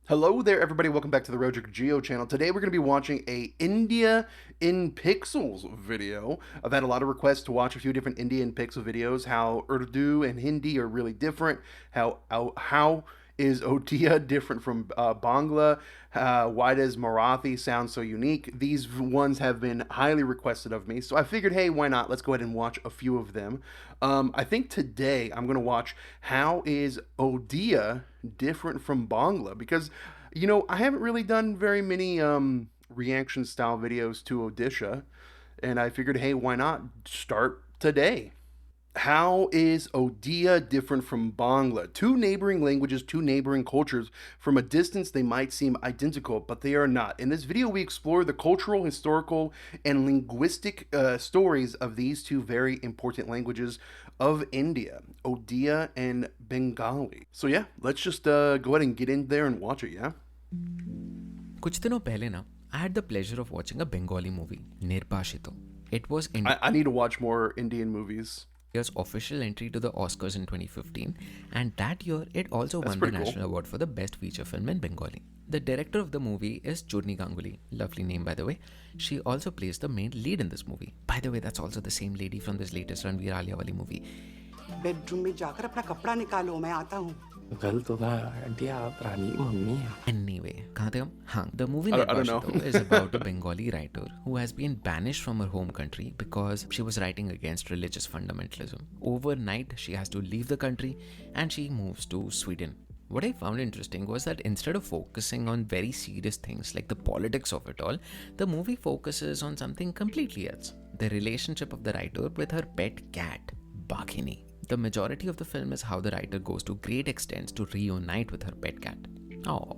Hello there, everybody. Welcome back to the Roderick Geo channel. Today we're going to be watching a India in Pixels video. I've had a lot of requests to watch a few different India in Pixel videos, how Urdu and Hindi are really different, how is Odia different from Bangla, why does Marathi sound so unique. These ones have been highly requested of me, so I figured, hey, why not? Let's go ahead and watch a few of them. I think today I'm going to watch how is Odia different from Bangla, because I haven't really done very many reaction style videos to Odisha, and I figured, hey, why not start today? How is Odia different from Bangla? Two neighboring languages, two neighboring cultures. From a distance, they might seem identical, but they are not. In this video, we explore the cultural, historical, and linguistic stories of these two very important languages of India, Odia and Bengali. So yeah, let's just go ahead and get in there and watch it, yeah? कुछ दिनों पहले ना I had the pleasure of watching a Bengali movie Nirbashito. It was I need to watch more Indian movies. India's official entry to the Oscars in 2015, and that year it also That's won the pretty cool. National Award for the Best Feature Film in Bengali. The director of the movie is Churni Ganguly, lovely name by the way. She also plays the main lead in this movie. By the way, that's also the same lady from this latest Ranveer Alia wali movie. Bedroom में जाकर अपना कपड़ा निकालो, मैं आता हूँ. गलत होगा आंटी आप रानी मम्मी हैं. Anyway, कहाँ थे हम? हाँ, the movie I don't know. Nirvashito is about a Bengali writer who has been banished from her home country because she was writing against religious fundamentalism. Overnight, she has to leave the country and she moves to Sweden. What I found interesting was that instead of focusing on very serious things like the politics of it all, the movie focuses on something completely else. The relationship of the writer with her pet cat, Bakini. The majority of the film is how the writer goes to great extents to reunite with her pet cat. Oh.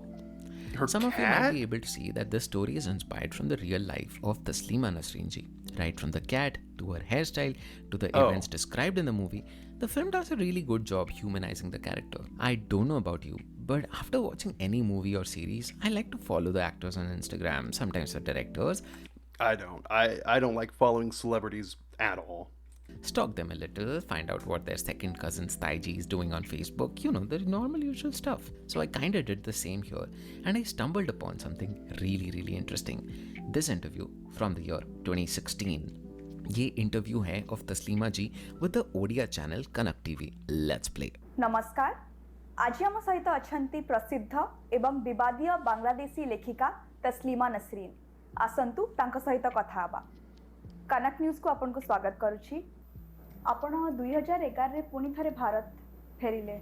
Her Some of you might cat? be able to see that this story is inspired from the real life of Taslima Nasreen ji. Right from the cat, to her hairstyle, to the events described in the movie, the film does a really good job humanizing the character. I don't know about you, but after watching any movie or series, I like to follow the actors on Instagram, sometimes the directors, I don't. I don't like following celebrities at all. stalk them a little, find out what their second cousin Staiji is doing on Facebook, the normal usual stuff. So I kinda did the same here, and I stumbled upon something really, really interesting. This interview from the year 2016. ये interview है of Taslima ji with the Odia channel Kanak TV. Let's play. नमस्कार आज आम सहित अछंती प्रसिद्ध एवं विवादीय बांग्लादेशी लेखिका तस्लीमा नसरीन आसंतु तांको सहित कथा हबा कनक न्यूज को आपन को स्वागत करूची आपण 2011 रे पुनी थरे भारत फेरिले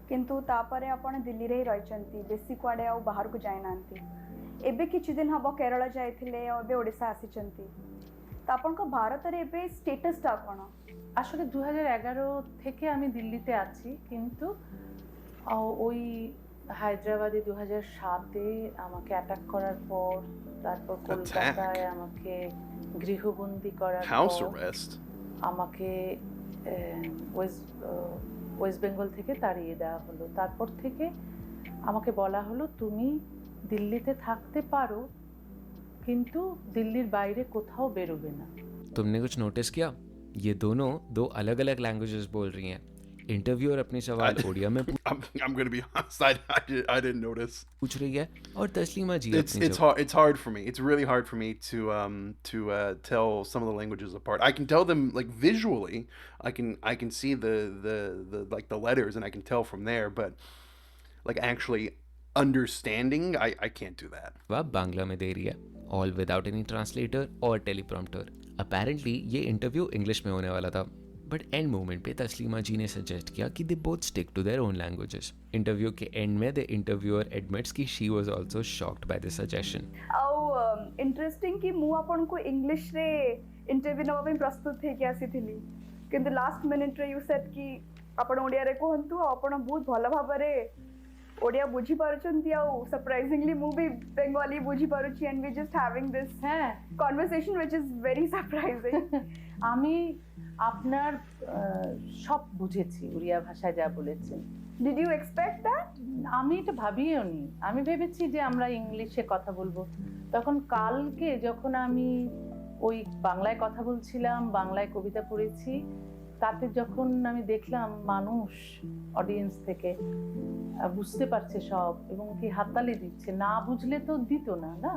किंतु तापरे आपण दिल्ली रे रहिचंती बेसी कुआडे आ बाहर को जाय नांती एबे किछि दिन हबो केरल जायथिले एबे ओडिसा आसीचंती ता आपण को भारत रे एबे स्टेटस ता कोन আসলে 2011 থেকে আমি দিল্লিতে আছি কিন্তু ওই হায়দ্রাবাদে 2007-এ আমাকে অ্যাটাক করার পর তারপর কলকাতায় আমাকে গৃহবন্দী করার House পর arrest. আমাকে ওয়েস্ট বেঙ্গল থেকে তাড়িয়ে দেওয়া হলো তারপর থেকে আমাকে বলা হলো তুমি দিল্লিতে থাকতে পারো কিন্তু দিল্লির বাইরে কোথাও বেরোবে না तुमने कुछ नोटिस किया? ये दोनों दो अलग अलग लैंग्वेजेस बोल रही हैं. इंटरव्यूअर अपने सवाल ओडिया में I'm going to be honest. I didn't notice. पूछ रही है और तस्लीमा जी It's hard for me. It's really hard for me to tell some of the languages apart. I can tell them like visually. I can see the like the letters and I can tell from there, but like actually understanding, I can't do that. जवाब बांग्ला में दे रही है, all without any translator or teleprompter. Apparently ये interview English में होने वाला था, but end moment पे तस्लीमा जी ने सजेस्ट किया कि they both stick to their own languages. Interview के एंड में द इंटरव्यूअर एडमिट्स कि she was also shocked by the suggestion. आउ इंटरेस्टिंग कि मु आपन को इंग्लिश रे इंटरव्यू नवा पे प्रस्तुत थे कि आसीथिली किंतु लास्ट मिनिट रे यू सेड कि आपन ओडिया रे कोहंतु आपन बहुत भलो भाबरे ओडिया बुझी पारुचंती आउ सरप्राइजिंगली मु भी बेंगली बुझी पारुची and we just having this conversation which is very surprising আমি আপনার সব বুঝেছি উড়িয়া ভাষায় যা বলেছেন. डिड यू एक्सपेक्ट दैट আমি এটা ভাবিও নি আমি ভেবেছি যে আমরা ইংলিশে কথা বলবো তখন কালকে যখন আমি ওই বাংলায় কথা বলছিলাম বাংলায় কবিতা পড়েছি তাতে যখন আমি দেখলাম মানুষ অডিয়েন্স থেকে বুঝতে পারছে সব এবং কি হাততালি দিচ্ছে, না বুঝলে তো দিত না, না?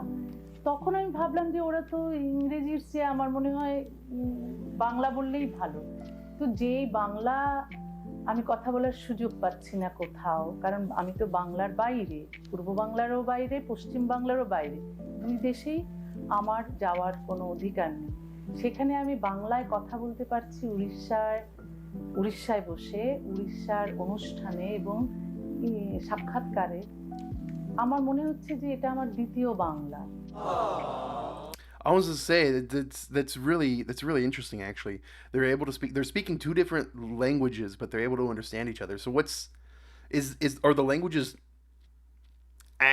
তখন আমি ভাবলাম যে ওরা তো ইংরেজির চেয়ে আমার মনে হয় বাংলা বললেই ভালো। তো যেই বাংলা আমি কথা বলার সুযোগ পাচ্ছি না কোথাও, কারণ আমি তো বাংলার বাইরে, পূর্ব বাংলারও বাইরে, পশ্চিম বাংলারও বাইরে, দুই দেশেই আমার যাওয়ার কোনো অধিকার নেই। সেখানে আমি বাংলায় কথা বলতে পারছি উড়িষ্যায় বসে, উড়িষ্যার অনুষ্ঠানে এবং সাক্ষাৎকারে। আমার মনে হচ্ছে যে এটা আমার দ্বিতীয় Bangla. I was to say that's really interesting. Actually, they're able to speak. They're speaking two different languages, but they're able to understand each other. So are the languages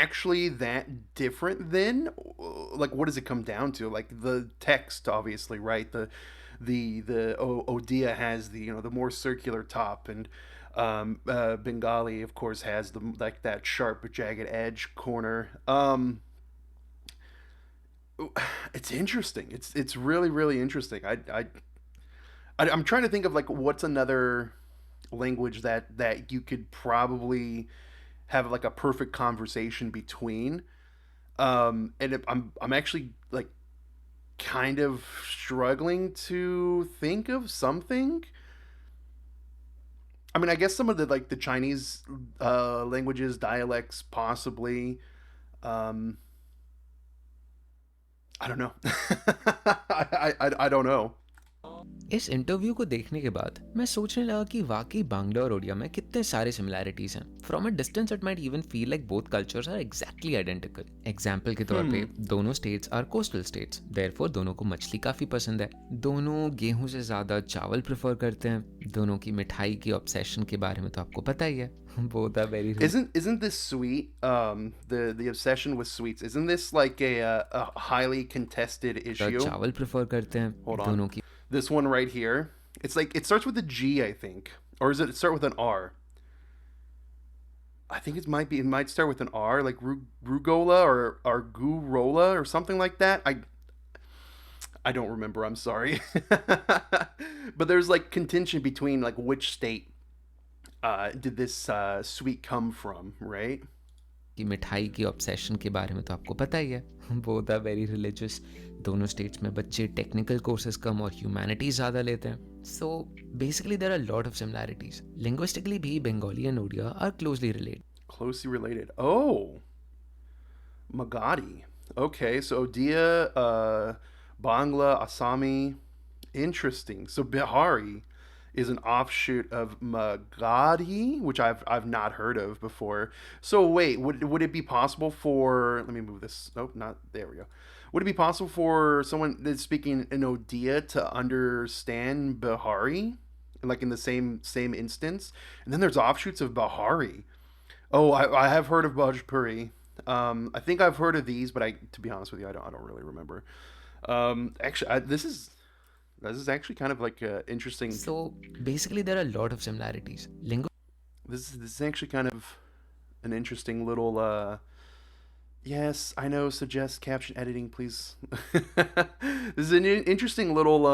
actually that different then? Like, what does it come down to? Like the text, obviously, right? The Odia has the the more circular top, and Bengali, of course, has the like that sharp, jagged edge corner. It's interesting. It's really interesting. I'm trying to think of like what's another language that you could probably have like a perfect conversation between. I'm actually like kind of struggling to think of something. I mean, I guess some of the like the Chinese languages, dialects, possibly. Um, I don't know. I don't know. इस interview को देखने के बाद मैं सोचने लगा कि वाकई बांग्ला और ओडिया में कितने सारे सिमिलैरिटीज हैं. From a distance it might even feel like both cultures are exactly identical. Example के तौर पे दोनों states are coastal states, therefore दोनों को मछली काफ़ी पसंद है. दोनों गेहूं से ज़्यादा चावल प्रेफर करते हैं. दोनों की मिठाई की ऑब्सेशन के बारे में तो आपको पता ही है. Both are very Isn't this sweet? The obsession with sweets. Isn't this like a highly contested issue? चावल प्रेफर करते हैं. Hold on. दोनों की This one right here. It's like it starts with a G, I think, or is it start with an R? I think it might start with an R, like rugola or argurola or something like that. I don't remember. I'm sorry, but there's like contention between like which state did this sweet come from, right? की मिठाई की obsession के बारे में तो आपको पता ही है. Both are very religious. दोनों स्टेट्स में बच्चे टेक्निकल कोर्सेज कम और ह्यूमैनिटीज ज़्यादा लेते हैं. So basically there are lot of similarities. Linguistically भी Bengali and Odia are closely related. Closely related. Oh, Magadi. Okay, so Odia, Bangla, Assami. Interesting. So Bihari is an offshoot of Magadi, which I've not heard of before. So wait, would it be possible for, let me move this. Nope, not there we go. Would it be possible for someone that's speaking in Odia to understand Bihari, like in the same instance? And then there's offshoots of Bihari. Oh, I have heard of Bhojpuri. I think I've heard of these, but to be honest with you, I don't really remember. Actually, this is actually kind of like interesting. So basically there are a lot of similarities. This is actually kind of an interesting little. Yes, I know. Suggest caption editing, please. This is an interesting little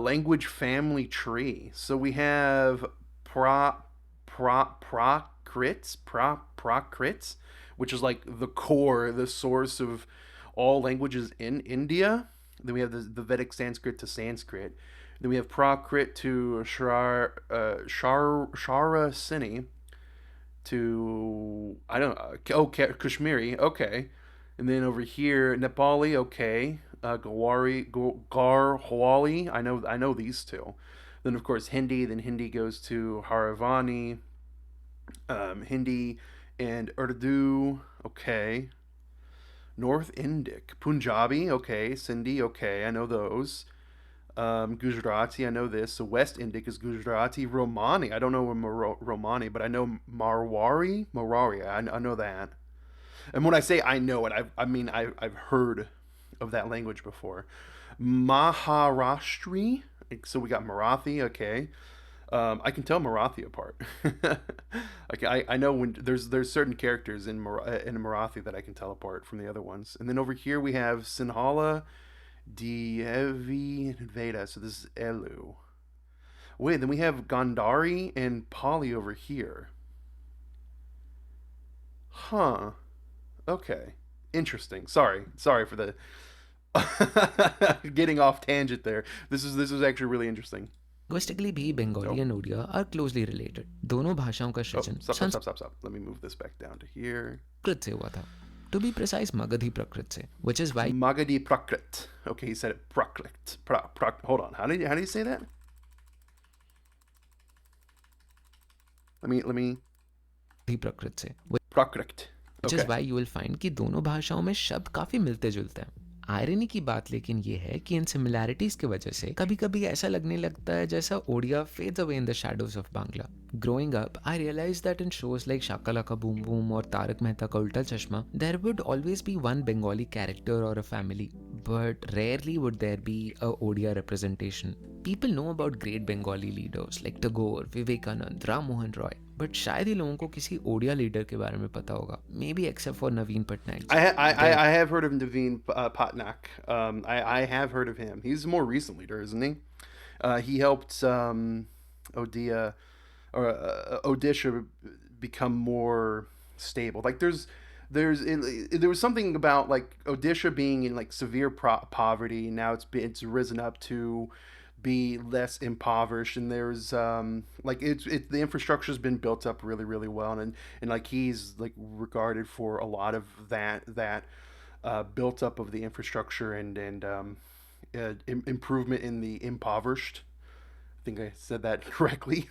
language family tree. So we have Prakrits, which is like the core, the source of all languages in India. Then we have the Vedic Sanskrit to Sanskrit. Then we have Prakrit to Sharasini to, I don't know, Kashmiri, okay. And then over here, Nepali, okay. Garhwali, I know these two. Then of course then Hindi goes to Haravani, Hindi and Urdu, okay. North Indic, Punjabi, okay. Sindhi, okay, I know those. Gujarati, I know this. So West Indic is Gujarati. Romani, I don't know Romani, but I know Marwari, I know that. And when I say I know it, I mean I've heard of that language before. Maharashtri, so we got Marathi, okay. I can tell Marathi apart. Like I know when there's certain characters in Marathi that I can tell apart from the other ones. And then over here we have Sinhala Dievi and Veda. So this is Elu. Wait, then we have Gandhari and Pali over here. Huh. Okay. Interesting. Sorry for the getting off tangent there. This is actually really interesting. Linguistically भी Bengali and Odia are closely related. दोनों भाषाओं का Oh, सृजन stop. Let me move this back down to here. Sanskrit से हुआ था, to be precise Magdhi प्रकृत से, which is why Magadi Prakrit. Okay, he said it Prakrit. Hold on. How do you say that? Let me प्रकृत से, Prakrit. which is Okay. why you will find कि दोनों भाषाओं में शब्द काफी मिलते जुलते हैं। आयरनी की बात लेकिन ये है कि इन सिमिलैरिटीज की वजह से कभी कभी ऐसा लगने लगता है जैसा Odia fades away in the shadows of Bangla. Growing up I realise that in shows like Shaka Laka Boom Boom और Taarak Mehta Ka Ooltah Chashmah there would always be one Bengali character और a family, but rarely would there be a Odia representation. People know about great Bengali leaders like Tagore, Vivekanand, Ram Mohan Roy, but शायद ही लोगों को किसी Odia leader के बारे में पता होगा, maybe except for Naveen Patnaik. I have heard of Naveen Patnaik. I have heard of him. He's a more recent leader, isn't he? He helped Odia or Odisha become more stable. Like there was something about like Odisha being in like severe poverty. Now it's risen up to be less impoverished, and there's like the infrastructure's been built up really well, and like he's like regarded for a lot of that built up of the infrastructure and improvement in the impoverished. I think I said that correctly.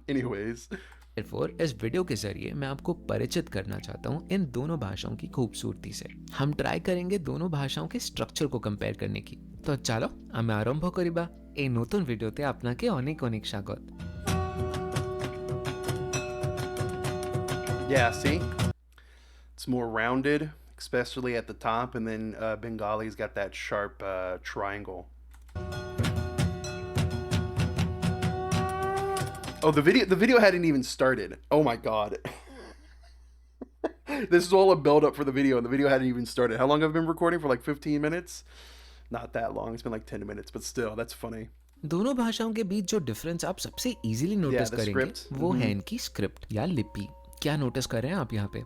Anyways. Therefore, इस video के जरिए मैं आपको परिचित करना चाहता हूँ इन दोनों भाषाओं की खूबसूरती से। हम ट्राई करेंगे दोनों भाषाओं के स्ट्रक्चर को कंपेयर करने की। तो चलो আমি আরম্ভ করিবা এই নতুন ভিডিওতে আপনাকে অনেক অনেক স্বাগত। Yeah, see? It's more rounded, especially at the top, and then Bengali's got that sharp triangle. Oh, the video hadn't even started. Oh my god. This is all a build up for the video, and the video hadn't even started. How long have I been recording? For like 15 minutes? Not that long. It's been like 10 minutes, but still, that's funny. दोनों भाषाओं के बीच जो difference आप सबसे easily notice the करेंगे script. वो है इनकी स्क्रिप्ट या लिपि। क्या नोटिस कर रहे हैं आप यहाँ पे?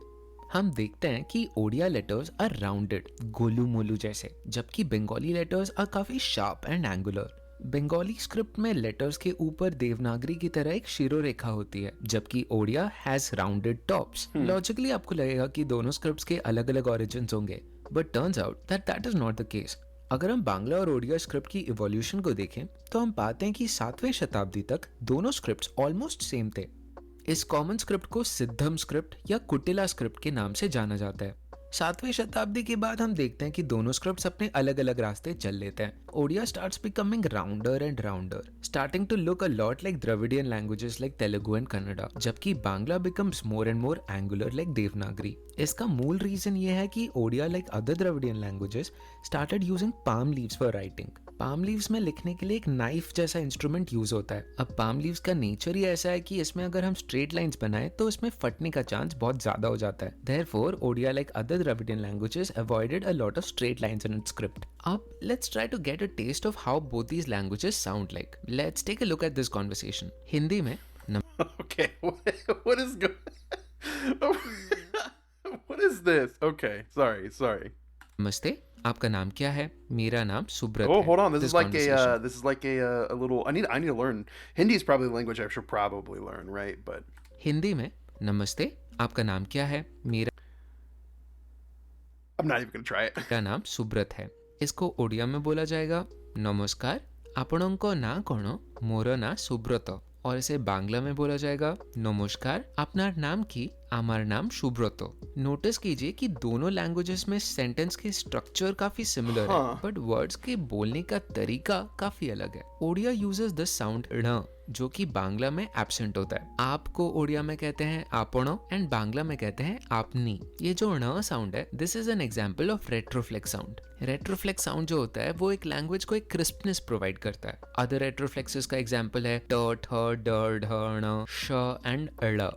हम देखते हैं कि ओडिया लेटर्स आर राउंडेड, गोलू मोलू जैसे, जबकि बंगाली लेटर्स आर काफी sharp and angular. Bengali script में लेटर्स के ऊपर देवनागरी की तरह एक शिरोरेखा होती है, जबकि Odia has rounded tops. Logically आपको लगेगा कि दोनों स्क्रिप्ट्स के अलग अलग ओरिजिन्स होंगे, but turns out that is not the case. अगर हम बांग्ला और ओडिया स्क्रिप्ट की इवोल्यूशन को देखें तो हम पाते हैं कि 7वीं शताब्दी तक दोनों स्क्रिप्ट्स ऑलमोस्ट सेम थे। इस कॉमन स्क्रिप्ट को सिद्धम स्क्रिप्ट या कुटिला स्क्रिप्ट के नाम से जाना जाता है। 7वीं शताब्दी के बाद हम देखते हैं कि दोनों स्क्रिप्ट्स अपने अलग अलग रास्ते चल लेते हैं। Odia starts becoming rounder and rounder, starting to look a lot like Dravidian languages like Telugu and Kannada, जबकि Bangla becomes more and more angular like Devanagari. इसका मूल रीजन ये है कि Odia like other Dravidian languages started using palm leaves for writing. Palm leaves में लिखने के लिए एक नाइफ जैसा इंस्ट्रूमेंट यूज होता है। अब पाम लीव्स का नेचर ही ऐसा है कि इसमें अगर हम स्ट्रेट लाइंस बनाएं तो इसमें फटने का चांस बहुत ज्यादा हो जाता है। Therefore, Odia like other Dravidian languages avoided a lot of straight lines in its script. Up, let's try to get a taste of how both these languages sound like. Let's take a look at this conversation. Hindi में Okay, what is going? What is this? Okay, sorry. नमस्ते, आपका नाम क्या है? मेरा नाम Subrat Oh, है। hold on. This This is like conversation. this is like a little. I need to learn. Hindi is probably the language I should probably learn, right? But Hindi में नमस्ते, आपका नाम क्या है? मेरा I'm not even gonna try it. नाम सुब्रत है। इसको ओडिया में बोला जाएगा नमस्कार, आपणों ना कौन? मोर ना सुब्रत। और इसे बांग्ला में बोला जाएगा नमस्कार, आपनार नाम की? आमार नाम सुब्रत। नोटिस कीजिए कि दोनों लैंग्वेजेस में सेंटेंस के स्ट्रक्चर काफी सिमिलर है, बट वर्ड्स के बोलने का तरीका काफी अलग है। ओडिया यूजेस द साउंड ण, जो कि बांग्ला में एब्सेंट होता है। आपको ओडिया में कहते हैं आपणो एंड बांग्ला में कहते हैं आपनी। ये जो ण साउंड है, this is an example of retroflex sound. Retroflex sound जो होता है वो एक लैंग्वेज को एक क्रिस्पनेस प्रोवाइड करता है। अदर रेट्रोफ्लेक्सेस का एग्जांपल है ट, ठ, ड, ढ, ण, श एंड ळ।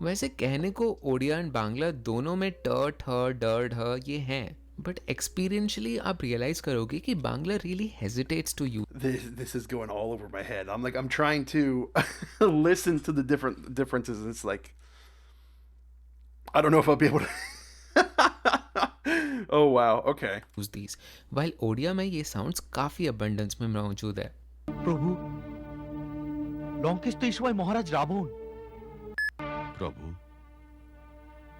वैसे कहने को ओडिया एंड बांग्ला दोनों में ट, ठ, ड, ढ ये हैं, But experientially आप realize करोगे कि Bangla really hesitates to use This is going all over my head. I'm trying to listen to the different differences. It's like I don't know if I'll be able to. Oh wow. Okay. these, while Odia में ये sounds काफी abundance में मौजूद है. প্রভু লঙ্কেশ তো এই সময় মহারাজ রাবণ প্রভু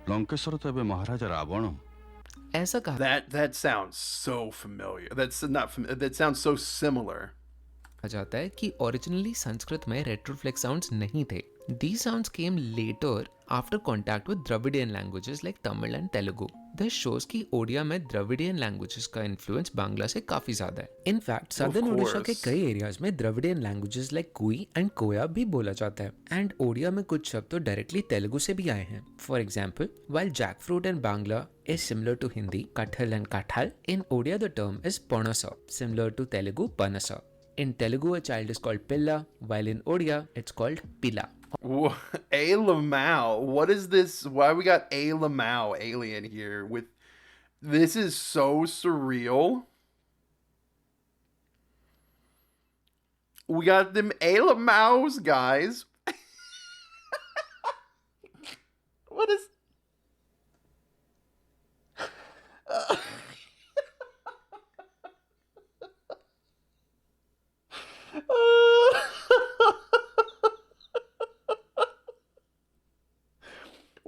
লঙ্কেশ্বর তো ଏବେ ମହାରାଜା ରାବଣ ऐसा कहा That sounds so familiar. That's not familiar. That sounds so similar. जाता है कि originally संस्कृत में retroflex sounds नहीं थे. These sounds came later after contact with Dravidian languages like Tamil and Telugu. This shows कि ओडिया में Dravidian languages का influence Bangla से काफी ज्यादा है. In fact, southern ओडिशा के कई areas में Dravidian languages like Kui and Koya भी बोला जाता है. And ओडिया में कुछ शब्द तो directly तेलुगु से भी आए हैं. For example, while jackfruit in Bangla is similar to Hindi, kathal and kathal, in Odia the term is panasa, similar to Telugu panasa. In Telugu, a child is called Pilla, while in Odia, it's called Pila. A Lamau. What is this? Why we got A Lamau alien here? With this is so surreal. We got them A Lamaus, guys. What is?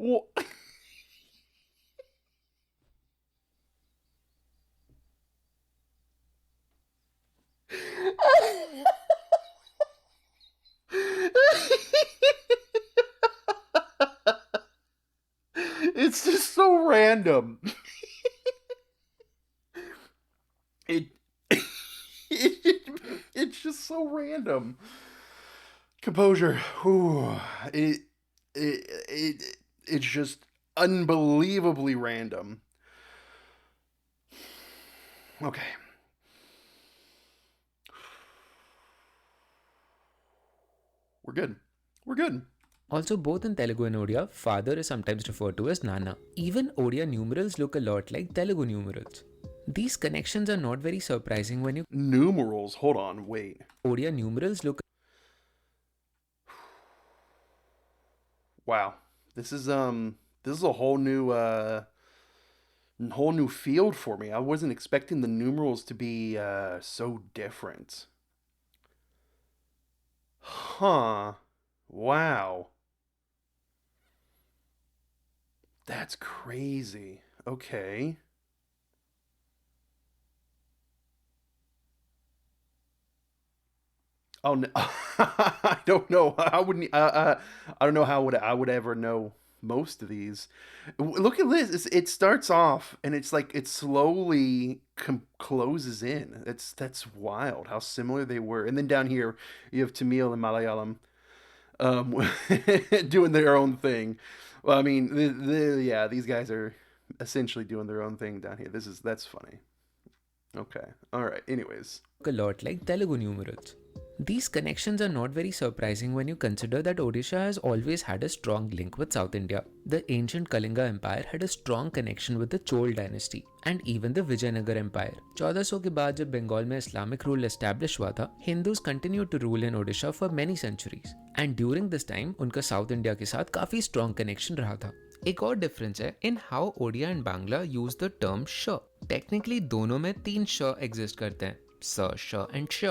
Wha- It's just so random. it, it's just so random. Composure. Whew. It's just unbelievably random. Okay. We're good. We're good. Also, both in Telugu and Odia, father is sometimes referred to as Nana. Even Odia numerals look a lot like Telugu numerals. These connections are not very surprising when you Numerals. Hold on. Wait. Odia numerals look Wow. This is a whole new field for me. I wasn't expecting the numerals to be so different. Huh. Wow. That's crazy. Okay. Oh no. I don't know. I wouldn't. I don't know how I would ever know most of these. Look at this. It starts off and it's like it slowly closes in. That's wild. How similar they were. And then down here you have Tamil and Malayalam, doing their own thing. Well, I mean, yeah, these guys are essentially doing their own thing down here. That's funny. Okay. All right. Anyways. a lot like Telugu numerals. These connections are not very surprising when you consider that Odisha has always had a strong link with South India. The ancient Kalinga Empire had a strong connection with the Chol dynasty and even the Vijayanagar Empire. 1400 के बाद जब बंगाल में Islamic rule established हुआ था, Hindus continued to rule in Odisha for many centuries. And during this time, उनका South India के साथ काफी strong connection रहा था. एक और डिफरेंस है in how Odia and Bangla use the term श. टेक्निकली दोनों में 3 श एग्जिस्ट करते हैं, स, श एंड श.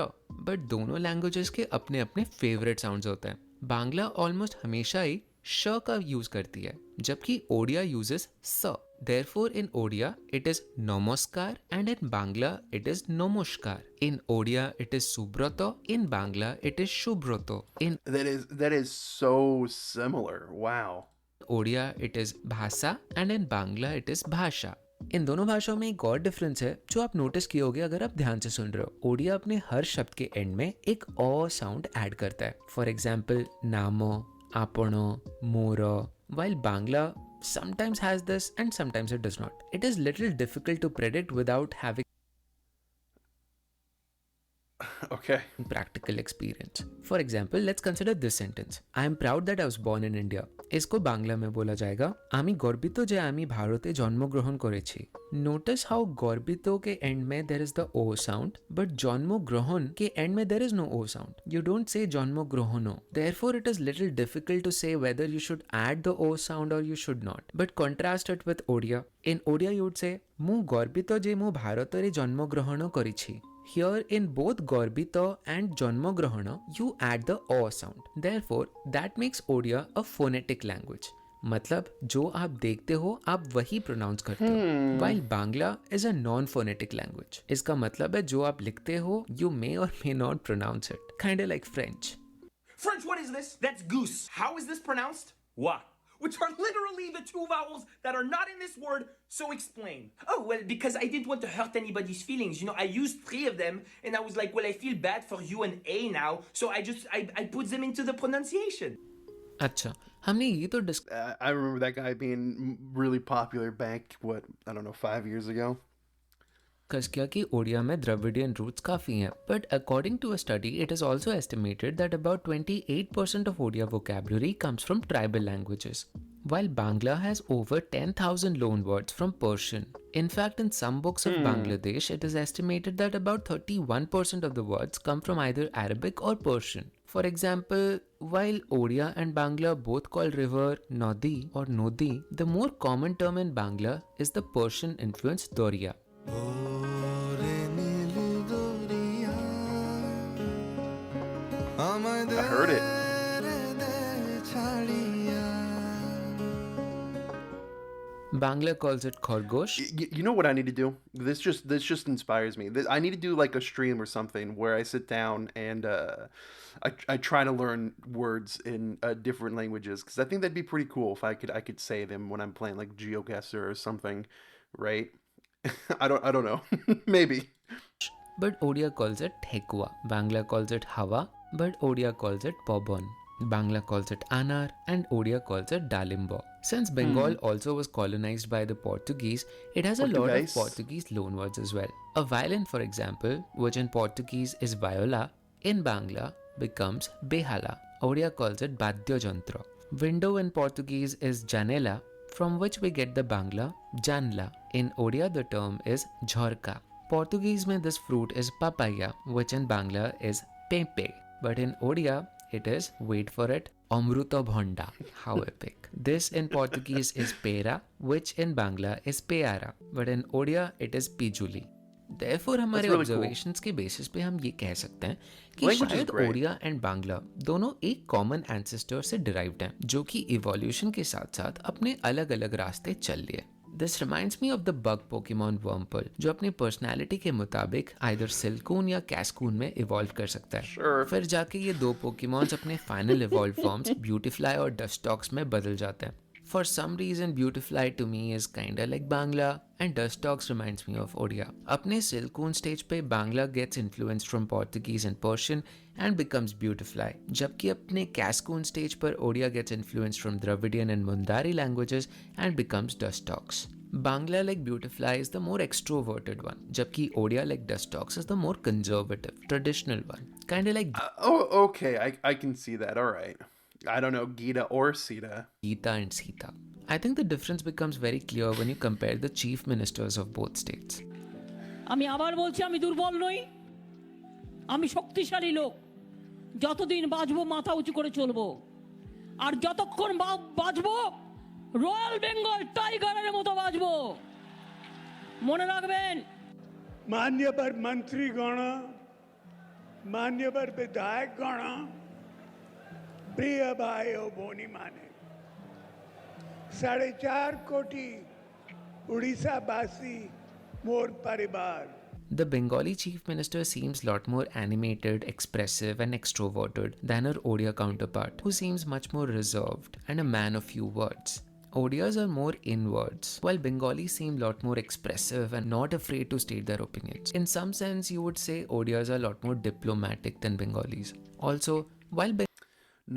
बट दोनों लैंग्वेजेस के अपने अपने फेवरेट साउंड्स होते हैं. बांग्ला ऑलमोस्ट हमेशा ही श का यूज करती है, जबकि ओडिया यूजेस स. Therefore, in Odia, it is Namaskar, and in Bangla, it is Namaskar. In Odia, it is Subroto. In Bangla, it is Shubroto. In That is so similar. Wow. Odia it is bhasha and in Bangla it is bhasha. इन दोनों भाषाओं में एक और difference है जो आप notice किए होगे अगर आप ध्यान से सुन रहे हो. ओडिया अपने हर शब्द के एंड में एक ओ साउंड ऐड करता है. फॉर एग्जाम्पल नामो, आपनो, मोरो. While Bangla sometimes has this and sometimes it does not. It is little difficult to predict without having Okay. practical experience. For example, let's consider this sentence. I am proud that I was born in India. इसको बांग्ला में बोला जाएगा আমি গর্বিত যে আমি ভারতে জন্মগ্রহণ করেছি. Notice how গর্বিত के end में there is the O sound, but জন্মগ্রহণ के end में there is no O sound. You don't say জন্মগ্রহণ. Therefore, it is little difficult to say whether you should add the O sound or you should not. But contrast it with Odia. In Odia, you would say ମୁଁ ଗର୍ବିତ ଯେ ମୁଁ ଭାରତରେ ଜନ୍ମଗ୍ରହଣ କରିଛି. Here in both Gorbito and Janmagrahana, you add the O sound. Therefore, that makes Odia a phonetic language. मतलब जो आप देखते हो आप वही प्रोनाउंस करते हो. While Bangla is a non-phonetic language. इसका मतलब है जो आप लिखते हो you may or may not pronounce it. Kinda like French. French, what is this? That's goose. How is this pronounced? What? Which are literally the two vowels that are not in this word, so explain. Oh, well, because I didn't want to hurt anybody's feelings. You know, I used 3 of them, and I was like, well, I feel bad for you and A now, so I put them into the pronunciation. अच्छा, हमने ये तो I remember that guy being really popular back, what, I don't know, 5 years ago. Discuss किया कि ओडिया में Dravidian roots काफ़ी हैं, but according to a study it is also estimated that about 28% of Odia vocabulary comes from tribal languages, while Bangla has over 10,000 loan words from Persian. In fact, in some books of Bangladesh, it is estimated that about 31% of the words come from either Arabic or Persian. For example, while Odia and Bangla both call river Nadi or Nodi, the more common term in Bangla is the Persian influenced Doriya. I heard it. Bangla calls it Khargosh. You know what I need to do? This just inspires me. I need to do like a stream or something where I sit down and I try to learn words in different languages, because I think that'd be pretty cool if I could say them when I'm playing like GeoGuessr or something, right? I don't know. Maybe. But Odia calls it Thekua. Bangla calls it Hawa, but Odia calls it Pobon. Bangla calls it Anar and Odia calls it Dalimbo. Since Bengal also was colonized by the Portuguese, it has a lot of Portuguese loanwords as well. A violin, for example, which in Portuguese is viola, in Bangla becomes behala. Odia calls it Badyo Jantra. Window in Portuguese is janela, from which we get the Bangla janla. In Odia, the term is jhorka. Portuguese mein this fruit is papaya, which in Bangla is pepe. But in Odia, it is, wait for it, Amruta Bhanda. How epic. This in Portuguese is pera, which in Bangla is peara. But in Odia, it is pijuli. Therefore, हमारे really observations के basis पे हम ये कह सकते हैं कि Language is शायद great. ओडिया एंड बांग्ला दोनों एक कॉमन एंसेस्टर से डिराइव्ड हैं, जो कि इवोल्यूशन के साथ साथ अपने अलग अलग रास्ते चल लिए. This reminds me of the bug Pokemon Wurmple, जो अपनी पर्सनैलिटी के मुताबिक आइदर सिल्कून या कैस्कून में इवॉल्व कर सकता है. Sure. फिर जाके ये दो पोकेमॉन्स अपने फाइनल इवॉल्व फॉर्म्स ब्यूटीफ्लाई और डस्टॉक्स में बदल जाते हैं. For some reason, Beautifly to me is kinda like Bangla, and Dustox reminds me of Odia. अपने Silkoon stage पे Bangla gets influenced from Portuguese and Persian and becomes Beautifly, जबकि अपने Cascoon stage पर Odia gets influenced from Dravidian and Mundari languages and becomes Dustox. Bangla like Beautifly is the more extroverted one, जबकि Odia like Dustox is the more conservative, traditional one. Kinda like Okay, I can see that. All right. I don't know, Gita or Sita. Gita and Sita. I think the difference becomes very clear when you compare the chief ministers of both states. আমি আবার বলছি আমি দুর্বল নই, আমি শক্তিশালী লোক, যতদিন বাঁচবো মাথা উঁচু করে চলবো, আর যতক্ষণ বাঁচবো রয়্যাল বেঙ্গল টাইগারের মতো বাঁচবো, মনে রাখবেন। मान्यवर मंत्रीगण, मान्यवर विधायकगण, प्रिय भाई और भोनी माने, 4.5 कोटी उड़ीसावासी मोर परिवार. The Bengali chief minister seems lot more animated, expressive and extroverted than her Odia counterpart, who seems much more reserved and a man of few words. Odias are more inwards, while Bengalis seem lot more expressive and not afraid to state their opinions. In some sense, you would say Odias are a lot more diplomatic than Bengalis. Also, while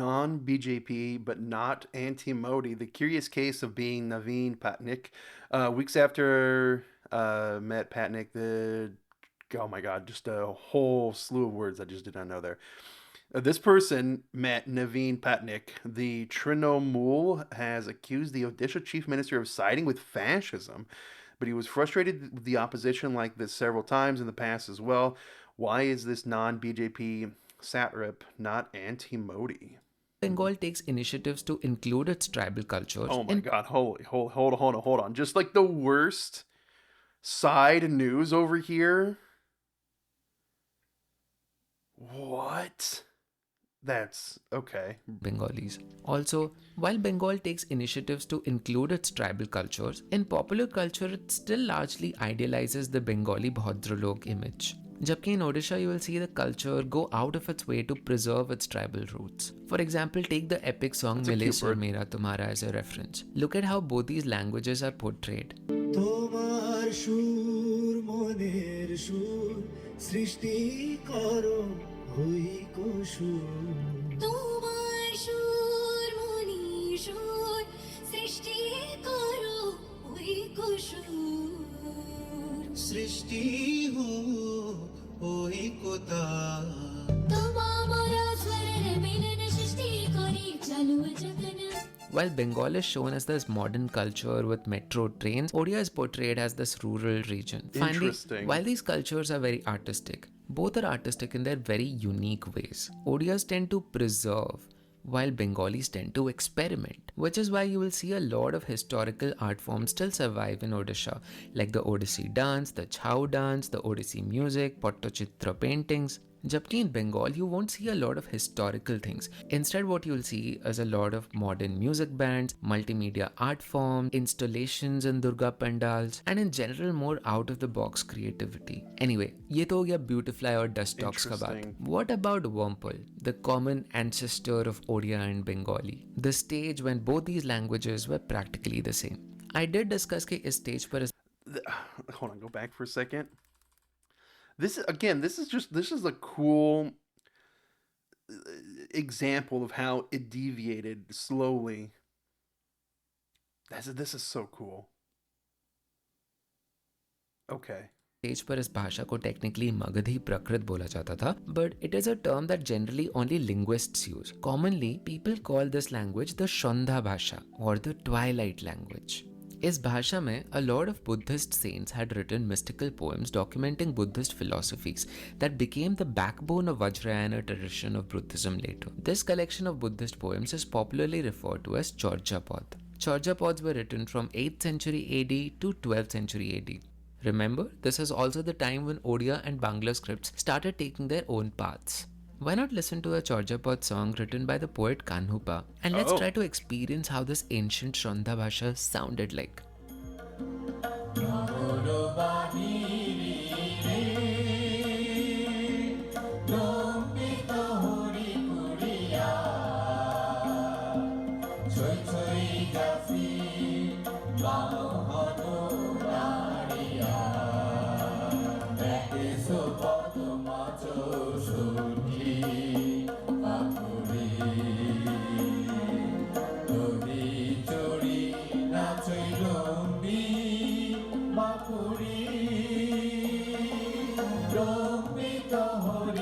Non-BJP, but not anti-Modi. The curious case of being Naveen Patnaik. Weeks after met Patnaik, the oh my God, just a whole slew of words I just did not know there. This person met Naveen Patnaik. The Trinamool has accused the Odisha chief minister of siding with fascism, but he was frustrated with the opposition like this several times in the past as well. Why is this non-BJP satrap not anti-Modi? Bengal takes initiatives to include its tribal cultures Oh my in God! Hold on! Just like the worst side news over here. What? That's okay. Bengalis. Also, while Bengal takes initiatives to include its tribal cultures, in popular culture it still largely idealizes the Bengali Bhadralok image. Jabki in Odisha you will see the culture go out of its way to preserve its tribal roots. For example, take the epic song That's a Mile cute Sur word. Mera Tumhara as a reference. Look at how both these languages are portrayed. তোমার সুর মনের সুর সৃষ্টি করো হইক সুর তোমার সুর মনির সুর সৃষ্টি করো হইক সুর সৃষ্টি হো হইকতা তোমার স্বরের মিলন সৃষ্টি করি চালু জগন While Bengal is shown as this modern culture with metro trains, Odia is portrayed as this rural region. Finally, Interesting. while these cultures are very artistic, both are artistic in their very unique ways. Odias tend to preserve, while Bengalis tend to experiment, which is why you will see a lot of historical art forms still survive in Odisha, like the Odissi dance, the Chhau dance, the Odissi music, Pattochitra paintings. Jabki in Bengal, you won't see a lot of historical things. Instead, what you'll see is a lot of modern music bands, multimedia art forms, installations in Durga pandals, and in general, more out-of-the-box creativity. Anyway, ye to ho gaya Beautifly or Dust Talks ka baat. Interesting. What about Wampul, the common ancestor of Odia and Bengali? The stage when both these languages were practically the same. I did discuss ke is stage par Hold on, go back for a second. This is a cool example of how it deviated slowly. This is so cool. Okay. Stage पर इस भाषा को technically Magdhi प्रकृत बोला जाता था, but it is a term that generally only linguists use. Commonly people call this language the shondha bhasha और the Twilight language. इस भाषा में a lot of Buddhist saints had written mystical poems documenting Buddhist philosophies that became the backbone of Vajrayana tradition of Buddhism later. This collection of Buddhist poems is popularly referred to as Chaurjapad. Chaurjapads were written from 8th century AD to 12th century AD. Remember, this is also the time when Odia and Bangla scripts started taking their own paths. Why not listen to a Chaurjapad song written by the poet Kanhupa, and let's try to experience how this ancient Shondha Bhasha sounded like.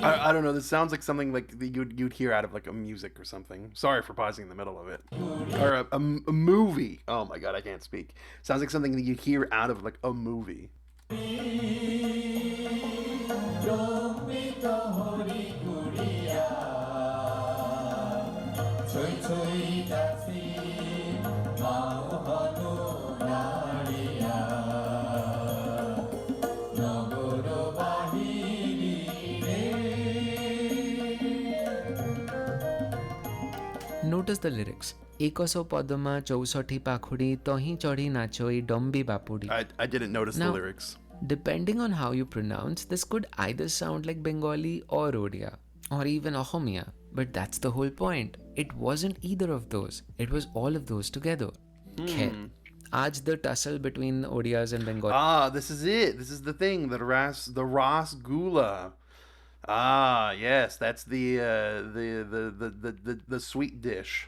I don't know. This sounds like something like you'd hear out of like a music or something. Sorry for pausing in the middle of it. Or a movie. Oh my God, I can't speak. Sounds like something that you'd hear out of like a movie. Notice the lyrics. Ekoso padama chausati pakhudi tohi chori nachoi dombi bapudi. I didn't notice the Now, lyrics. Depending on how you pronounce, this could either sound like Bengali or Odia, or even Ahomia. But that's the whole point. It wasn't either of those. It was all of those together. Khair. Aaj the tussle between Odias and Bengali. Ah, this is it. This is the thing. The ras gula. Ah, yes, that's the sweet dish.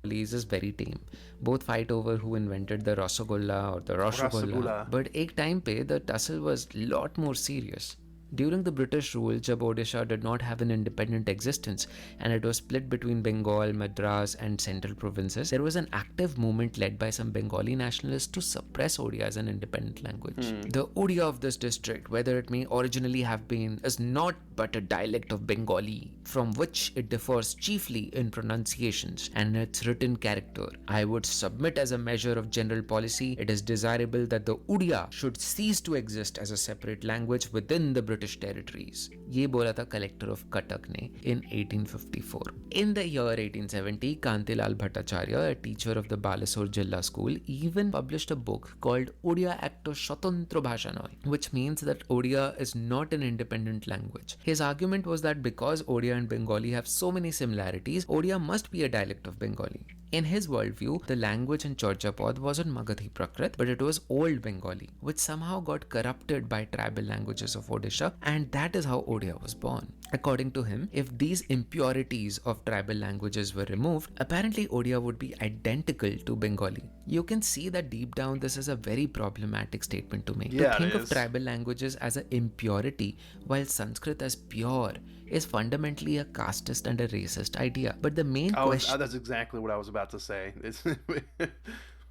Is very tame. Both fight over who invented the Rasagolla or the Rasgulla. Rasgulla. But ek time pe the tussle was lot more serious. During the British rule, जब Odisha did not have an independent existence and it was split between Bengal, Madras and central provinces, there was an active movement led by some Bengali nationalists to suppress Odia as an independent language. The Odia of this district, whether it may originally have been, is not but a dialect of Bengali, from which it differs chiefly in pronunciations and its written character. I would submit as a measure of general policy, it is desirable that the Odia should cease to exist as a separate language within the British territories. ये बोला था collector of Cuttack ने in 1854. In the year 1870, Kantilal Bhattacharya, a teacher of the Balasore Jilla School, even published a book called Odia Acto Swatantra Bhasha, which means that Odia is not an independent language. His argument was that because Odia and Bengali have so many similarities, Odia must be a dialect of Bengali. In his worldview, the language in Chorjapod wasn't Magathi Prakrit, but it was Old Bengali, which somehow got corrupted by tribal languages of Odisha, and that is how Odia was born. According to him, if these impurities of tribal languages were removed, apparently Odia would be identical to Bengali. You can see that deep down this is a very problematic statement to make. Yeah, to think it of is. tribal languages as an impurity while Sanskrit as pure is fundamentally a casteist and a racist idea. But the main question That's exactly what I was about to say.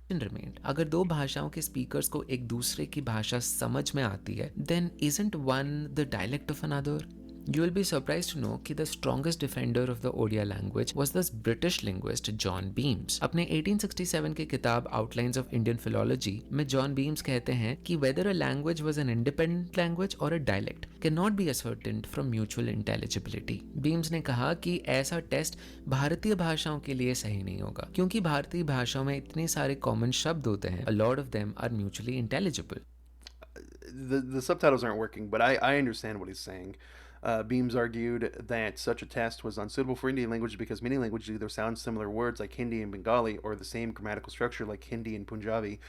remained, अगर दो भाषाओं के speakers को एक दूसरे की भाषा समझ में आती है, then isn't one the dialect of another? You will be surprised to know that the strongest defender of the Odia language was this British linguist John Beams. अपने 1867 की किताब Outlines of Indian Philology में John Beams कहते हैं कि whether a language was an independent language or a dialect cannot be ascertained from mutual intelligibility. Beams ने कहा कि ऐसा टेस्ट भारतीय भाषाओं के लिए सही नहीं होगा, क्योंकि भारतीय भाषाओं में इतने सारे कॉमन शब्द होते हैं. A lot of them are mutually intelligible. The subtitles aren't working, but I understand what he's saying. Beams argued that such a test was unsuitable for Indian languages because many languages either sound similar words like Hindi and Bengali or the same grammatical structure like Hindi and Punjabi.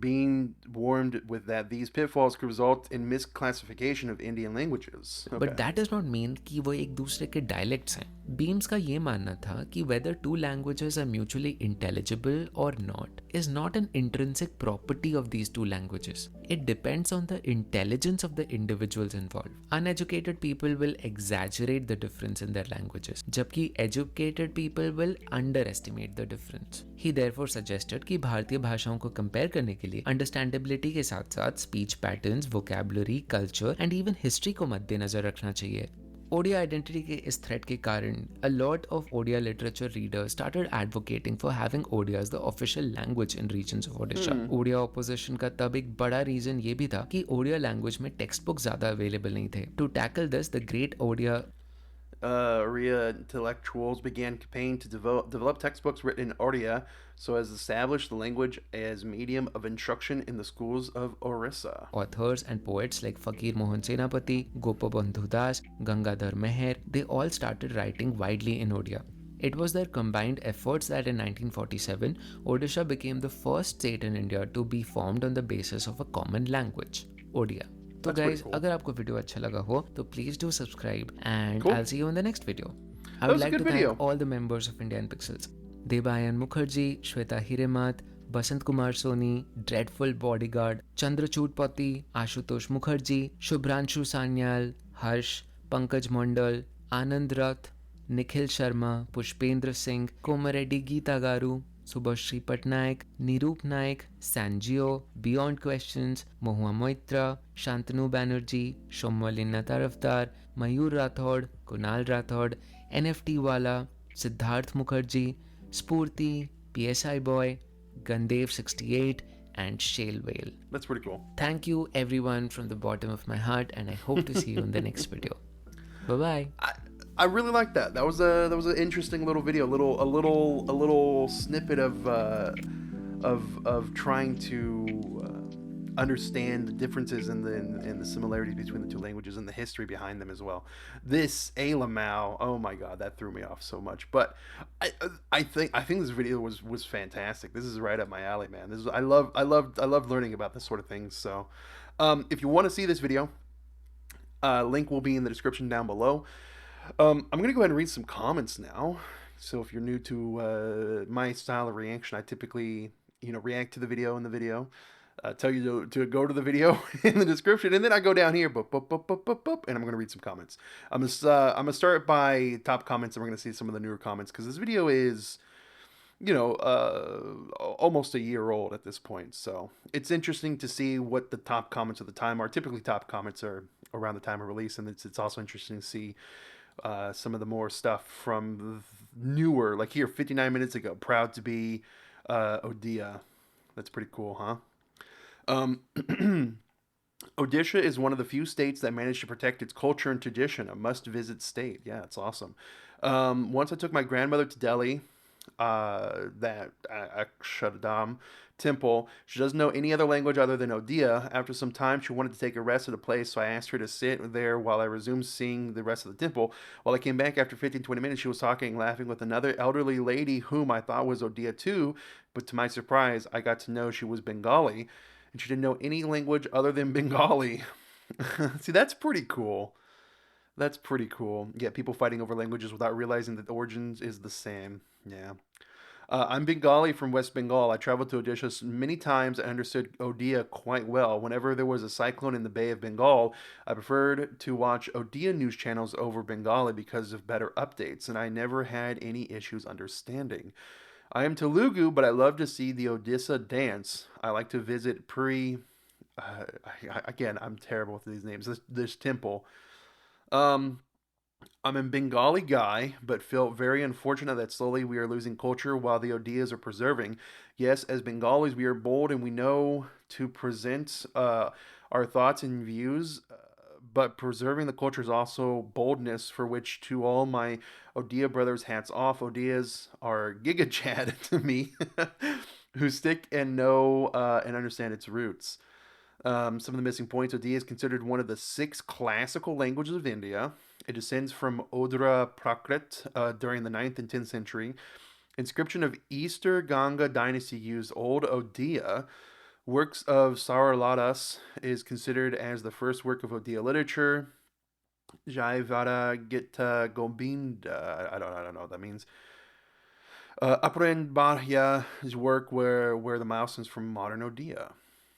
Being warned with that these pitfalls could result in misclassification of Indian languages. Okay. But that does not mean कि वो एक दूसरे के dialects हैं. Beams का ये मानना था कि whether two languages are mutually intelligible or not is not an intrinsic property of these two languages. It depends on the intelligence of the individuals involved. Uneducated people will exaggerate the difference in their languages, जबकि educated people will underestimate the difference. He therefore suggested कि भारतीय भाषाओं को compare करने के लिए understandability के साथ साथ speech patterns, vocabulary, culture and even history को मद्देनजर रखना चाहिए. Odia identity के इस threat के कारण a lot of Odia literature readers started advocating for having Odia as the official language in regions of Odisha. Odia opposition का तब एक बड़ा reason ये भी था कि Odia language में textbooks ज़्यादा available नहीं थे. To tackle this, the great Odia Odia intellectuals began campaign to develop textbooks written in Odia so as to establish the language as medium of instruction in the schools of Orissa. Authors and poets like Fakir Mohan Senapati, Gopabandhu Das, Gangadhar Meher, they all started writing widely in Odia. It was their combined efforts that in 1947, Odisha became the first state in India to be formed on the basis of a common language, Odia. So guys, अगर आपको video अच्छा लगा हो तो please do subscribe and I'll see you in the next video. I would like to thank all the members of India in Pixels. Debayan Mukherjee, Shweta Hiremat, Basant Kumar Soni, Dreadful Bodyguard, Chandrachud Pati, Ashutosh Mukherjee, Shubhranshu Sanyal, Harsh, Pankaj Mondal, Anand Rath, Nikhil Sharma, Pushpendra Singh, Komareddy Geeta Garu, Subhashri Patnaik, Nirup Naik, Sanjio, Beyond Questions, Mohua Moitra, Shantanu Banerjee, Shomvalina Tarafdar, Mayur Rathod, Kunal Rathod, NFT Wala, Siddharth Mukherjee, Spurti, PSI Boy, Gandev68 and Shale Whale. That's pretty cool. Thank you everyone from the bottom of my heart and I hope to see you in the next video. Bye-bye. I really like that. That was an interesting little video, a little snippet of trying to understand the differences and the similarities between the two languages and the history behind them as well. This Alamau, oh my god, that threw me off so much. But I think this video was fantastic. This is right up my alley, man. I love learning about this sort of things. So if you want to see this video, link will be in the description down below. I'm going to go ahead and read some comments now. So if you're new to my style of reaction, I typically, react to the video in the video. tell you to go to the video in the description, and then I go down here, boop, boop, boop, boop, boop, boop, and I'm gonna read some comments. I'm gonna start by top comments, and we're gonna see some of the newer comments because this video is, almost a year old at this point. So it's interesting to see what the top comments of the time are. Typically, top comments are around the time of release, and it's also interesting to see some of the more stuff from newer, like here, 59 minutes ago. Proud to be Odia. That's pretty cool, huh? Um, Odisha is one of the few states that managed to protect its culture and tradition. A must-visit state. Yeah, it's awesome. Once I took my grandmother to Delhi, that Akshardham temple. She doesn't know any other language other than Odia. After some time, she wanted to take a rest at a place, so I asked her to sit there while I resumed seeing the rest of the temple. While I came back after 15, 20 minutes, she was talking and laughing with another elderly lady whom I thought was Odia too, but to my surprise, I got to know she was Bengali, and she didn't know any language other than Bengali. See, that's pretty cool. That's pretty cool. Yeah, people fighting over languages without realizing that the origins is the same. Yeah. I'm Bengali from West Bengal. I traveled to Odisha many times and understood Odia quite well. Whenever there was a cyclone in the Bay of Bengal, I preferred to watch Odia news channels over Bengali because of better updates, and I never had any issues understanding. I am Telugu, but I love to see the Odisha dance. I like to visit again, I'm terrible with these names. This temple. Um, I'm a Bengali guy, but feel very unfortunate that slowly we are losing culture while the Odias are preserving. Yes, as Bengalis, we are bold and we know to present our thoughts and views, but preserving the culture is also boldness, for which to all my Odia brothers, hats off. Odias are Giga Chad to me, who stick and know and understand its roots. Some of the missing points. Odia is considered one of the six classical languages of India. It descends from Odra Prakrit during the 9th and 10th century. Inscription of Easter Ganga dynasty used Old Odia. Works of Saraladas is considered as the first work of Odia literature. Jaivara Gita Govinda, I don't know what that means. Aparan Bharya's work where the milestones from modern Odia.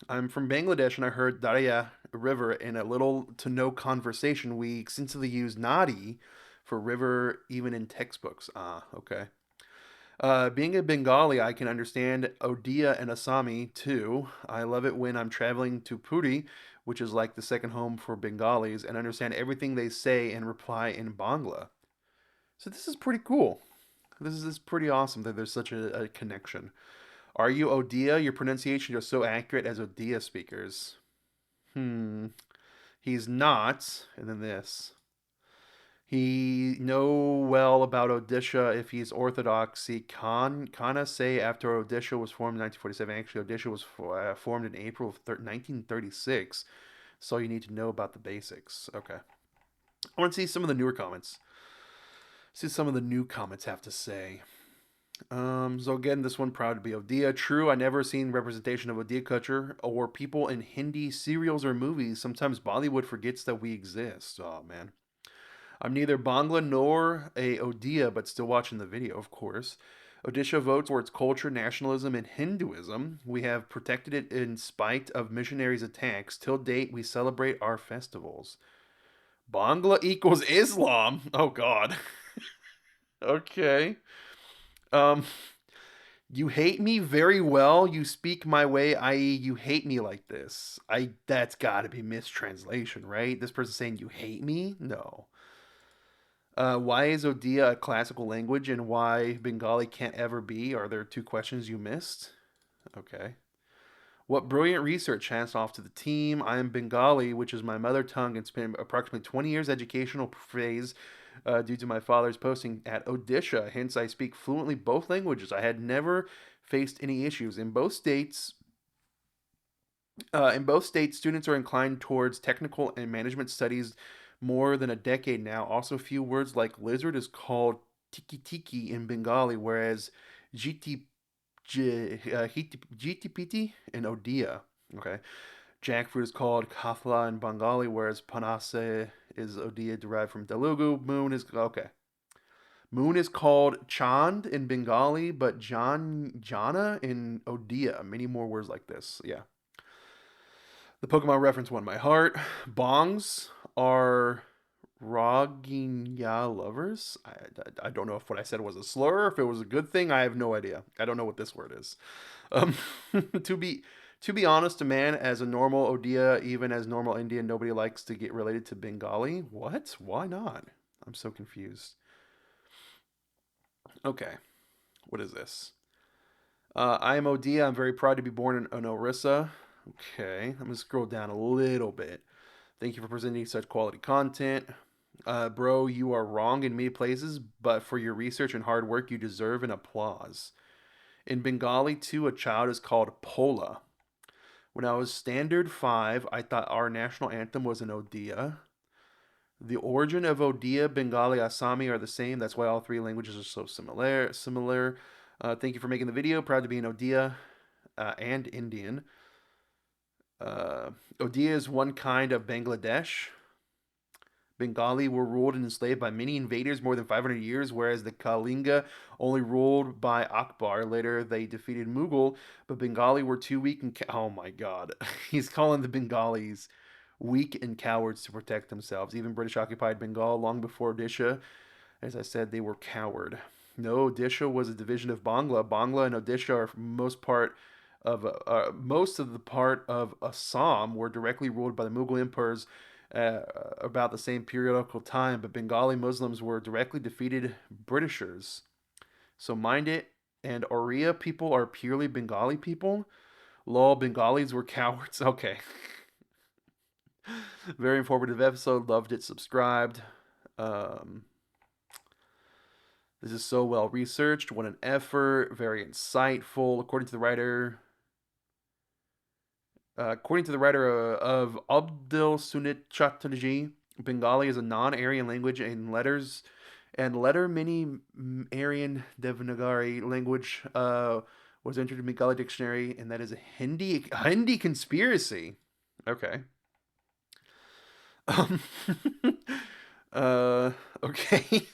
I'm from Bangladesh and I heard Darya River in a little to no conversation. We extensively use Nadi for river even in textbooks. Ah, okay. Being a Bengali, I can understand Odia and Assami too. I love it when I'm traveling to Puri, which is like the second home for Bengalis, and understand everything they say and reply in Bangla. So this is pretty cool. This is pretty awesome that there's such a connection. Are you Odia? Your pronunciation is so accurate as Odia speakers. Hmm. He's not. And then this. He know well about Odisha if he's Orthodox. He kana say after Odisha was formed in 1947. Actually, Odisha was formed in April of 1936. So you need to know about the basics. Okay. I want to see some of the newer comments. See some of the new comments have to say. So again, this one proud to be Odia. True, I never seen representation of Odia culture or people in Hindi serials or movies. Sometimes Bollywood forgets that we exist. Oh man. I'm neither Bangla nor a Odia, but still watching the video, of course. Odisha votes for its culture, nationalism, and Hinduism. We have protected it in spite of missionaries' attacks. Till date, we celebrate our festivals. Bangla equals Islam. Oh God. Okay. Um, you hate me very well. You speak my way, i.e., you hate me like this. That's got to be mistranslation, right? This person saying you hate me? No. Why is Odia a classical language and why Bengali can't ever be? Are there two questions you missed? Okay. What brilliant research. Hands off to the team. I am Bengali, which is my mother tongue, and spent approximately 20 years educational phase due to my father's posting at Odisha. Hence, I speak fluently both languages. I had never faced any issues. In both states, students are inclined towards technical and management studies more than a decade now. Also, few words like lizard is called tiki tiki in Bengali, whereas GTPT in Odia. Okay. Jackfruit is called Kathla in Bengali, whereas Panase is Odia derived from Telugu. Moon is okay. Moon is called Chand in Bengali, but Jana in Odia. Many more words like this. Yeah. The Pokemon reference won my heart. Bongs are Roginya lovers. I don't know if what I said was a slur, if it was a good thing. I have no idea. I don't know what this word is. Um, to be to be honest, a man as a normal Odia, even as normal Indian, nobody likes to get related to Bengali. What? Why not? I'm so confused. Okay, what is this? I am Odia. I'm very proud to be born in Orissa. Okay, I'm gonna scroll down a little bit. Thank you for presenting such quality content. Bro, you are wrong in many places, but for your research and hard work, you deserve an applause. In Bengali, too, a child is called Pola. When I was standard 5, I thought our national anthem was an Odia. The origin of Odia, Bengali, Assami are the same. That's why all three languages are so similar. Thank you for making the video. Proud to be an Odia and Indian. Odia is one kind of Bangladesh. Bengali were ruled and enslaved by many invaders more than 500 years, whereas the Kalinga only ruled by Akbar. Later, they defeated Mughal, but Bengali were too weak and oh my god, he's calling the Bengalis weak and cowards to protect themselves. Even British occupied Bengal long before Odisha. As I said, they were coward. No, Odisha was a division of Bangla. Bangla and Odisha are most of the part of Assam were directly ruled by the Mughal emperors about the same periodical time, but Bengali Muslims were directly defeated Britishers. So mind it, and Oriya people are purely Bengali people. Lol, Bengalis were cowards. Okay. Very informative episode. Loved it. Subscribed. This is so well researched. What an effort. Very insightful. According to the writer of Abdul Sunit Chatterjee, Bengali is a non-Aryan language and letter many Aryan Devanagari language was entered in Bengali dictionary, and that is a Hindi conspiracy. Okay. Okay.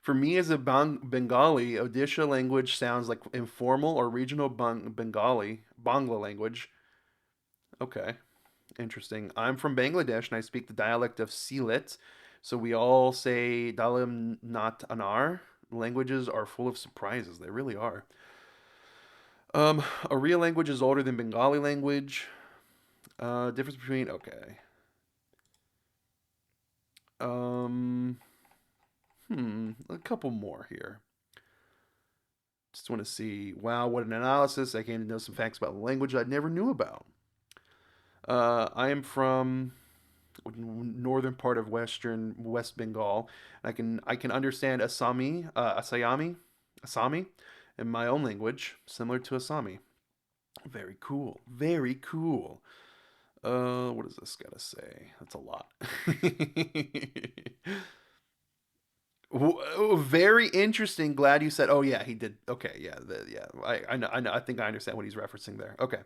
For me as a Bengali, Odisha language sounds like informal or regional Bangla language. Okay, interesting. I'm from Bangladesh and I speak the dialect of Silet, so we all say Dalim Nat Anar. Languages are full of surprises. They really are. A real language is older than Bengali language. Difference between okay. A couple more here. Just want to see. Wow, what an analysis! I came to know some facts about the language I never knew about. I am from northern part of West Bengal. I can understand Assami, in my own language, similar to Assami. Very cool. Very cool. What does this gotta say? That's a lot. Very interesting. Glad you said. Oh yeah, he did. Okay, yeah, yeah. I know. I know. I think I understand what he's referencing there. Okay.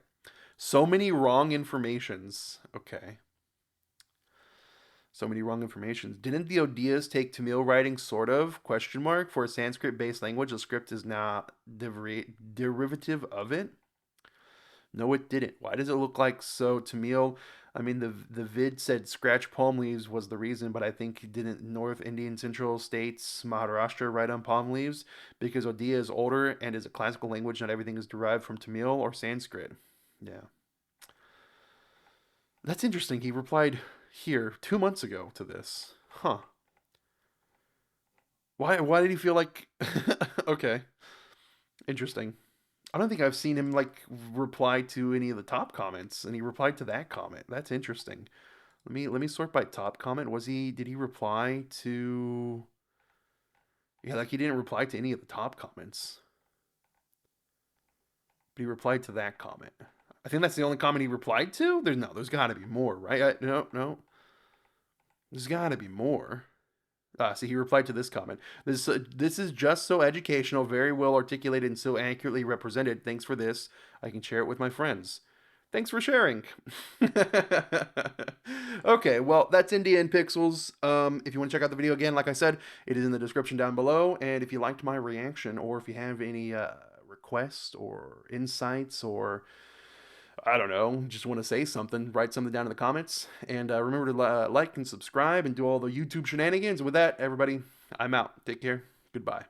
So many wrong informations. Okay. So many wrong informations. Didn't the Odias take Tamil writing sort of question mark for a Sanskrit-based language? The script is not derivative of it. No, it didn't. Why does it look like so Tamil? I mean, the vid said scratch palm leaves was the reason, but I think didn't North Indian Central States, Maharashtra, write on palm leaves? Because Odia is older and is a classical language, not everything is derived from Tamil or Sanskrit. Yeah. That's interesting. He replied here 2 months ago to this. Huh. Why did he feel like okay. Interesting. I don't think I've seen him like reply to any of the top comments, and he replied to that comment. That's interesting. Let me sort by top comment. Did he reply to yeah, like he didn't reply to any of the top comments. But he replied to that comment. I think that's the only comment he replied to. There's got to be more, right? No. There's got to be more. See, he replied to this comment. This is just so educational, very well articulated, and so accurately represented. Thanks for this. I can share it with my friends. Thanks for sharing. Okay, well, that's India in Pixels. If you want to check out the video again, like I said, it is in the description down below. And if you liked my reaction, or if you have any requests or insights or I don't know, just want to say something, write something down in the comments. And remember to like and subscribe and do all the YouTube shenanigans. With that, everybody, I'm out. Take care. Goodbye.